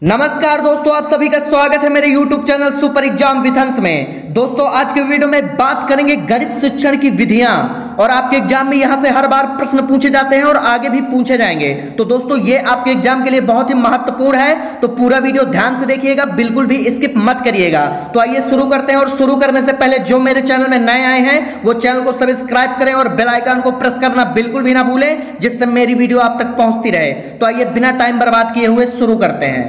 नमस्कार दोस्तों, आप सभी का स्वागत है मेरे YouTube channel super exam with हंस में। दोस्तों आज के वीडियो में बात करेंगे गणित शिक्षण की विधियां, और आपके एग्जाम में यहां से हर बार प्रश्न पूछे जाते हैं और आगे भी पूछे जाएंगे। तो दोस्तों ये आपके एग्जाम के लिए बहुत ही महत्वपूर्ण है, तो पूरा वीडियो ध्यान से देखिएगा, बिल्कुल भी स्किप मत करिएगा। तो आइए शुरू करते हैं, और शुरू करने से पहले जो मेरे चैनल में नए आए हैं वो चैनल को सब्सक्राइब करें और बेल आइकन को प्रेस करना बिल्कुल भी ना भूलें, जिससे मेरी वीडियो आप तक पहुंचती रहे। तो आइए बिना टाइम बर्बाद किए हुए शुरू करते हैं।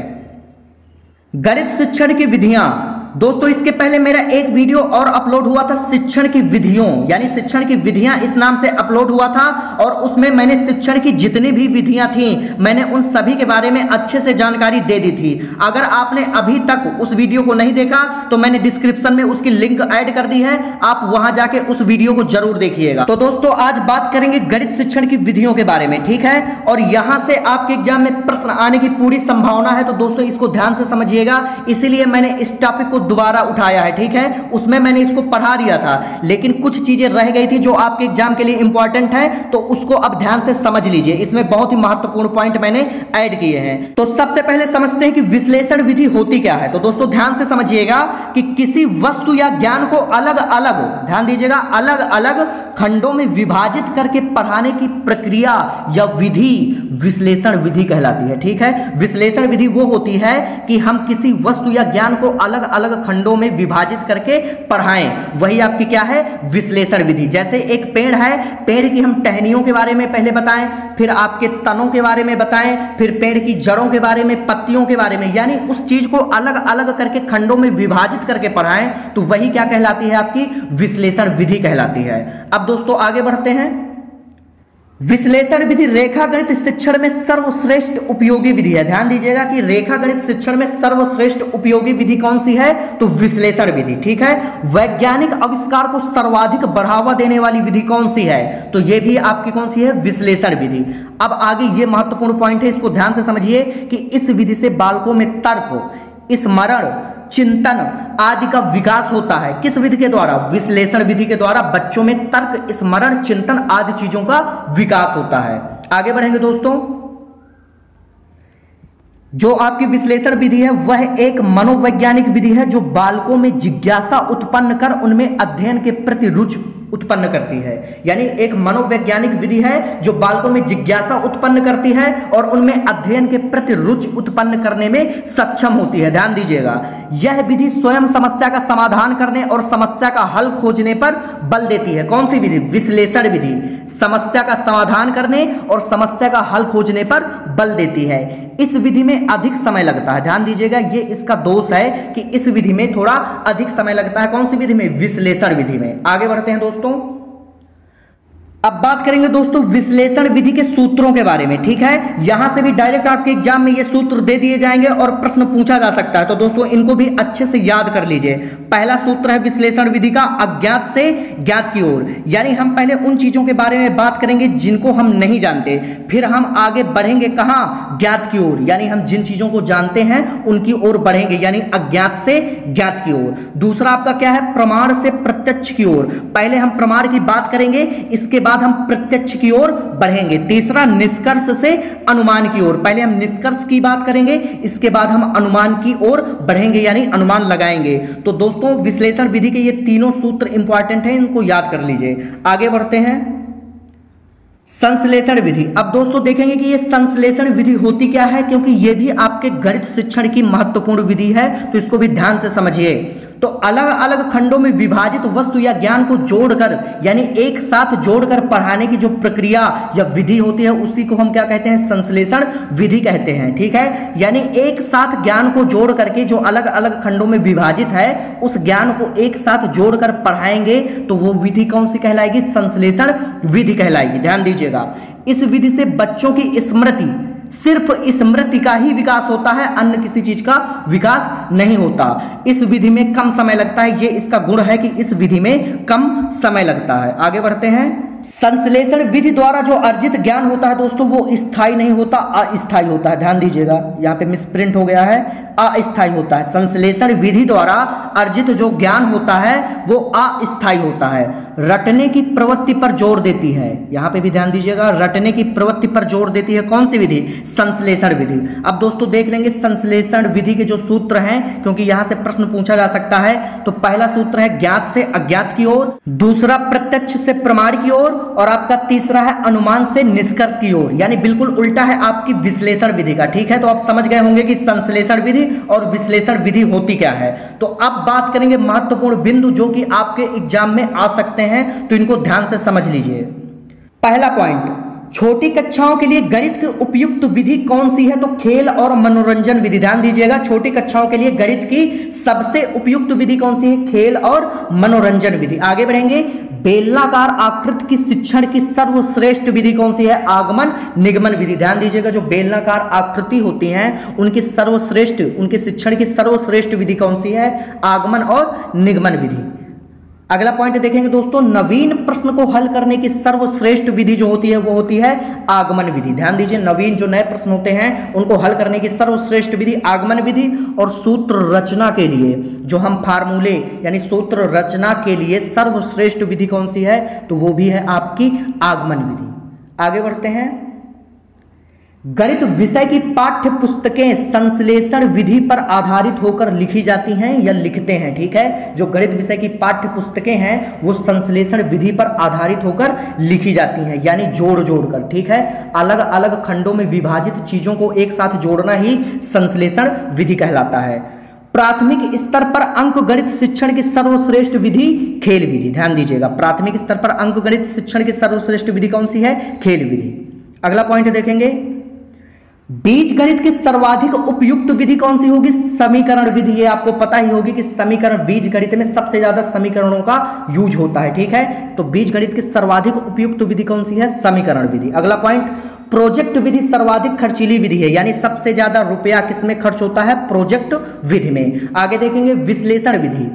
गणित शिक्षण की विधियां। दोस्तों इसके पहले मेरा एक वीडियो और अपलोड हुआ था शिक्षण की विधियों, यानी शिक्षण की विधियां इस नाम से अपलोड हुआ था, और उसमें मैंने शिक्षण की जितनी भी विधियां थी मैंने उन सभी के बारे में अच्छे से जानकारी दे दी थी। अगर आपने अभी तक उस वीडियो को नहीं देखा तो मैंने डिस्क्रिप्शन में उसकी लिंक ऐड कर दी है, आप वहां जाके उस वीडियो को जरूर देखिएगा। तो दोस्तों आज बात करेंगे गणित शिक्षण की विधियों के बारे में, ठीक है। और यहां से आपके एग्जाम में प्रश्न आने की पूरी संभावना है, तो दोस्तों इसको ध्यान से समझिएगा, इसीलिए मैंने इस टॉपिक को दोबारा उठाया है, ठीक है। उसमें मैंने इसको पढ़ा दिया था, लेकिन कुछ चीजें रह गई थी जो आपके एग्जाम के लिए इंपॉर्टेंट है, तो उसको अब ध्यान से समझ लीजिए। इसमें बहुत ही महत्वपूर्ण पॉइंट मैंने ऐड किए हैं। तो सबसे पहले समझते हैं कि विश्लेषण विधि होती क्या है। तो दोस्तों ध्यान से समझिएगा कि किसी वस्तु या ज्ञान को अलग अलग, ध्यान दीजिएगा, अलग अलग खंडों में विभाजित करके पढ़ाने की प्रक्रिया या विधि विश्लेषण विधि कहलाती है, ठीक है। विश्लेषण विधि वो होती है कि हम किसी वस्तु या ज्ञान को अलग अलग खंडों में विभाजित करके पढ़ाएं, वही आपकी क्या है, विश्लेषण विधि। जैसे एक पेड़ है, पेड़ की हम टहनियों के बारे में पहले बताएं, फिर आपके तनों के बारे में बताएं, फिर पेड़ की जड़ों के बारे में, पत्तियों के बारे में, यानी उस चीज को अलग अलग करके खंडों में विभाजित करके पढ़ाएं, तो वही क्या कहलाती है, आपकी विश्लेषण विधि कहलाती है। अब दोस्तों आगे बढ़ते हैं। विश्लेषण विधि रेखागणित शिक्षण में सर्वश्रेष्ठ उपयोगी विधि है। ध्यान दीजिएगा कि रेखागणित शिक्षण में सर्वश्रेष्ठ उपयोगी विधि कौन सी है, तो विश्लेषण विधि, ठीक है। वैज्ञानिक आविष्कार को सर्वाधिक बढ़ावा देने वाली विधि कौन सी है, तो यह भी आपकी कौन सी है, विश्लेषण विधि। अब आगे ये महत्वपूर्ण पॉइंट है, इसको ध्यान से समझिए कि इस विधि से बालकों में तर्क, स्मरण, चिंतन आदि का विकास होता है। किस विधि के द्वारा, विश्लेषण विधि के द्वारा बच्चों में तर्क, स्मरण, चिंतन आदि चीजों का विकास होता है। आगे बढ़ेंगे दोस्तों। जो आपकी विश्लेषण विधि है वह एक मनोवैज्ञानिक विधि है जो बालकों में जिज्ञासा उत्पन्न कर उनमें अध्ययन के प्रति रुचि उत्पन्न करती है। यानी एक मनोवैज्ञानिक विधि है जो बालकों में जिज्ञासा उत्पन्न करती है और उनमें अध्ययन के प्रति रुचि उत्पन्न करने में सक्षम होती है। ध्यान दीजिएगा, यह विधि स्वयं समस्या का समाधान करने और समस्या का हल खोजने पर बल देती है। कौन सी विधि, विश्लेषण विधि समस्या का समाधान करने और समस्या का हल खोजने पर बल देती है। इस विधि में अधिक समय लगता है। ध्यान दीजिएगा, ये इसका दोष है कि इस विधि में थोड़ा अधिक समय लगता है। कौन सी विधि में, विश्लेषण विधि में। आगे बढ़ते हैं दोस्तों। अब बात करेंगे दोस्तों विश्लेषण विधि के सूत्रों के बारे में, ठीक है। यहां से भी डायरेक्ट आपके एग्जाम में ये सूत्र दे दिए जाएंगे और प्रश्न पूछा जा सकता है, तो दोस्तों इनको भी अच्छे से याद कर लीजिए। पहला सूत्र है विश्लेषण विधि का, अज्ञात से ज्ञात की ओर। यानी हम पहले उन चीजों के बारे में बात करेंगे जिनको हम नहीं जानते, फिर हम आगे बढ़ेंगे कहां, ज्ञात की ओर, यानी हम जिन चीजों को जानते हैं उनकी ओर बढ़ेंगे, यानी अज्ञात से ज्ञात की ओर। दूसरा आपका क्या है, प्रमाण से प्रत्यक्ष की ओर। पहले हम प्रमाण की बात करेंगे, इसके बाद हम प्रत्यक्ष की ओर बढ़ेंगे। तीसरा निष्कर्ष से अनुमान की ओर। पहले हम निष्कर्ष की बात करेंगे, इसके बाद हम अनुमान की ओर बढ़ेंगे, यानी अनुमान लगाएंगे। तो दोस्तों विश्लेषण विधि के ये तीनों सूत्र इंपॉर्टेंट हैं, इनको याद कर लीजिए। आगे बढ़ते हैं। संश्लेषण विधि। अब दोस्तों देखेंगे कि ये संश्लेषण विधि होती क्या है, क्योंकि ये भी आपके गणित शिक्षण की महत्वपूर्ण विधि है, तो इसको भी ध्यान से समझिए। तो अलग अलग खंडों में विभाजित वस्तु या ज्ञान को जोड़कर, यानी एक साथ जोड़कर पढ़ाने की जो प्रक्रिया या विधि होती है उसी को हम क्या कहते हैं, संश्लेषण विधि कहते हैं, ठीक है। यानी एक साथ ज्ञान को जोड़ करके जो अलग अलग खंडों में विभाजित है उस ज्ञान को एक साथ जोड़कर पढ़ाएंगे तो वो विधि कौन सी कहलाएगी, संश्लेषण विधि कहलाएगी। ध्यान दीजिएगा, इस विधि से बच्चों की स्मृति, सिर्फ स्मृति का ही विकास होता है, अन्य किसी चीज का विकास नहीं होता। इस विधि में कम समय लगता है, ये इसका गुण है कि इस विधि में कम समय लगता है। आगे बढ़ते हैं। संश्लेषण विधि द्वारा जो अर्जित ज्ञान होता है दोस्तों वो स्थायी नहीं होता, अस्थायी होता है। ध्यान दीजिएगा, यहाँ पे मिसप्रिंट हो गया है, अस्थायी होता है। संश्लेषण विधि द्वारा अर्जित जो ज्ञान होता है वो अस्थायी होता है, रटने की प्रवृत्ति पर जोर देती है। यहाँ पे भी ध्यान दीजिएगा, रटने की प्रवृत्ति पर जोर देती है कौन सी विधि? संश्लेषण विधि। अब दोस्तों देख लेंगे संश्लेषण विधि के जो सूत्र हैं, क्योंकि यहां से प्रश्न पूछा जा सकता है। तो पहला सूत्र है ज्ञात से अज्ञात की ओर, दूसरा प्रत्यक्ष से प्रमाण की ओर, और आपका तीसरा है अनुमान से निष्कर्ष की ओर। यानी बिल्कुल उल्टा है आपकी विश्लेषण विधि का। ठीक है, तो आप समझ गए होंगे कि संश्लेषण विधि और विश्लेषण विधि होती क्या है। तो अब बात करेंगे महत्वपूर्ण बिंदु जो कि आपके एग्जाम में आ सकते हैं, तो इनको ध्यान से समझ लीजिए। पहला पॉइंट, छोटी कक्षाओं के लिए गणित की उपयुक्त विधि कौन सी है? तो खेल और मनोरंजन विधि। ध्यान दीजिएगा, छोटी कक्षाओं के लिए गणित की सबसे उपयुक्त विधि कौन सी है? खेल और मनोरंजन विधि। आगे बढ़ेंगे, बेलनाकार आकृति की शिक्षण की सर्वश्रेष्ठ विधि कौन सी है? आगमन निगमन विधि। ध्यान दीजिएगा, जो बेलनाकार आकृति होती हैं उनकी सर्वश्रेष्ठ, उनके शिक्षण की सर्वश्रेष्ठ विधि कौन सी है? आगमन और निगमन विधि। अगला पॉइंट देखेंगे दोस्तों, नवीन प्रश्न को हल करने की सर्वश्रेष्ठ विधि जो होती है वो होती है आगमन विधि। ध्यान दीजिए, नवीन जो नए प्रश्न होते हैं उनको हल करने की सर्वश्रेष्ठ विधि आगमन विधि। और सूत्र रचना के लिए जो हम फार्मूले यानी सूत्र रचना के लिए सर्वश्रेष्ठ विधि कौन सी है? तो वो भी है आपकी आगमन विधि। आगे बढ़ते हैं, गणित विषय की पाठ्य पुस्तकें संश्लेषण विधि पर आधारित होकर लिखी जाती हैं या लिखते हैं। ठीक है, जो गणित विषय की पाठ्य पुस्तकें हैं वो संश्लेषण विधि पर आधारित होकर लिखी जाती हैं, यानी जोड़ जोड़कर। ठीक है, अलग अलग खंडों में विभाजित चीजों को एक साथ जोड़ना ही संश्लेषण विधि कहलाता है। प्राथमिक स्तर पर अंक गणित शिक्षण की सर्वश्रेष्ठ विधि खेल विधि। ध्यान दीजिएगा, प्राथमिक स्तर पर अंक गणित शिक्षण की सर्वश्रेष्ठ विधि कौन सी है? खेल विधि। अगला पॉइंट देखेंगे, बीज गणित की सर्वाधिक उपयुक्त विधि कौन सी होगी? समीकरण विधि। ये आपको पता ही होगी कि समीकरण, बीज गणित में सबसे ज्यादा समीकरणों का यूज होता है। ठीक है, तो बीज गणित की सर्वाधिक उपयुक्त विधि कौन सी है? समीकरण विधि। अगला पॉइंट, प्रोजेक्ट विधि सर्वाधिक खर्चीली विधि है, यानी सबसे ज्यादा रुपया किसमें खर्च होता है? प्रोजेक्ट विधि में। आगे देखेंगे विश्लेषण विधि।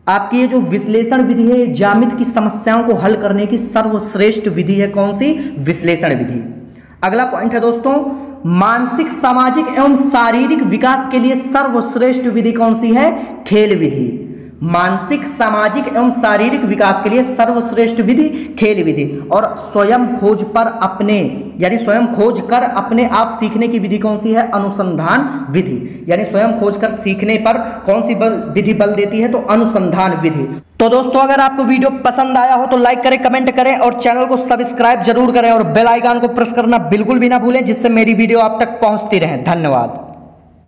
आपकी ये जो विश्लेषण विधि है ज्यामिति की समस्याओं को हल करने की सर्वश्रेष्ठ विधि है कौन सी? विश्लेषण विधि। अगला पॉइंट है दोस्तों, मानसिक सामाजिक एवं शारीरिक विकास के लिए सर्वश्रेष्ठ विधि कौन सी है? खेल विधि। मानसिक सामाजिक एवं शारीरिक विकास के लिए सर्वश्रेष्ठ विधि खेल विधि। और स्वयं खोज पर अपने यानी स्वयं खोज कर अपने आप सीखने की विधि कौन सी है? अनुसंधान विधि। यानी स्वयं खोज कर सीखने पर कौन सी विधि बल देती है? तो अनुसंधान विधि। तो दोस्तों अगर आपको वीडियो पसंद आया हो तो लाइक करें, कमेंट करें और चैनल को सब्सक्राइब जरूर करें और बेल आइकन को प्रेस करना बिल्कुल भी ना भूलें, जिससे मेरी वीडियो आप तक पहुंचती रहे। धन्यवाद।